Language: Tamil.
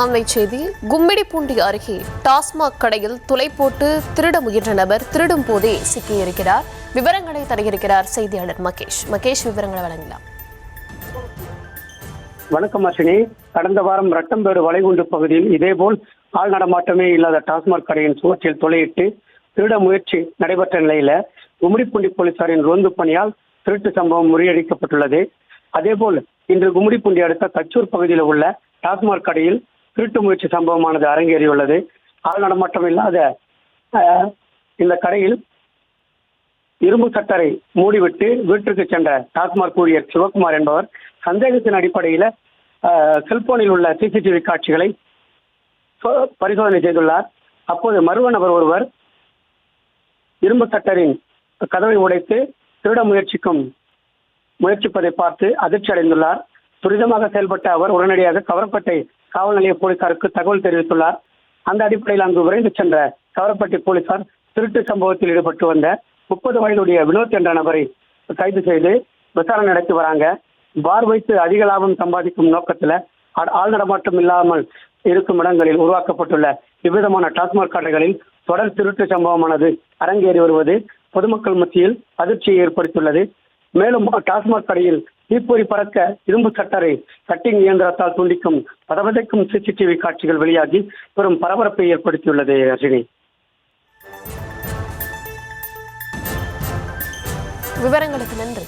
அண்மை செய்தி. கும்மிடிப்பூண்டி அருகே டாஸ்மாக் கடையில் துளை போட்டு திருட முயன்ற நபர் திருடும் போதே சிக்கியிருக்கிறார். விவரங்களை தருகிறார் செய்தியாளர் மகேஷ். விவரங்களை வழங்கலாம். வணக்கம் அஸ்வினி. கடந்த வாரம் ரட்டம்பேடு வளைகுண்டு பகுதியில் இதேபோல் ஆள் நடமாட்டமே இல்லாத டாஸ்மாக் கடையின் சுவற்றில் துளையிட்டு திருட முயற்சி நடைபெற்ற நிலையில கும்மிடிப்பூண்டி போலீசாரின் ரோந்து பணியால் திருட்டு சம்பவம் முறியடிக்கப்பட்டுள்ளது. அதேபோல் இன்று கும்மிடிப்பூண்டி அடுத்த தச்சூர் பகுதியில் உள்ள டாஸ்மாக் கடையில் திருட்டு முயற்சி சம்பவமானது அரங்கேறியுள்ளது. ஆள் நடமாட்டம் இல்லாத இந்த கடையில் இரும்பு சட்டரை மூடிவிட்டு வீட்டிற்கு சென்ற டாஸ்மாக் ஊழியர் சிவகுமார் என்பவர் சந்தேகத்தின் அடிப்படையில் செல்போனில் உள்ள சிசிடிவி காட்சிகளை பரிசோதனை செய்துள்ளார். அப்போது மர்ம நபர் ஒருவர் இரும்பு சட்டரின் கதவை உடைத்து திருட முயற்சிப்பதை பார்த்து அதிர்ச்சி அடைந்துள்ளார். துரிதமாக செயல்பட்ட அவர் உடனடியாக கவரப்பட்டை காவல் நிலைய போலீசாருக்கு தகவல் தெரிவித்துள்ளார். அந்த அடிப்படையில் அங்கு விரைந்து சென்ற கவரப்பட்டை போலீசார் திருட்டு சம்பவத்தில் ஈடுபட்டு வந்த 30 வயதுடைய வினோத் என்ற நபரை கைது செய்து விசாரணை நடத்தி வராங்க. பார் வைத்து அதிக லாபம் சம்பாதிக்கும் நோக்கத்தில் ஆள் நடமாட்டம் இல்லாமல் இருக்கும் இடங்களில் உருவாக்கப்பட்டுள்ள இவ்விதமான டாஸ்மாக் கடைகளில் தொடர் திருட்டு சம்பவமானது அரங்கேறி வருவது பொதுமக்கள் மத்தியில் அதிர்ச்சியை ஏற்படுத்தியுள்ளது. மேலும் டாஸ்மாக் கடையில் தீப்பொறி பறக்க இரும்பு சட்டரை கட்டிங் இயந்திரத்தால் துண்டிக்கும் பதவதைக்கும் சிசிடிவி காட்சிகள் வெளியாகி பெரும் பரபரப்பை ஏற்படுத்தியுள்ளது. அஸ்வினி, விவரங்களுக்கு நன்றி.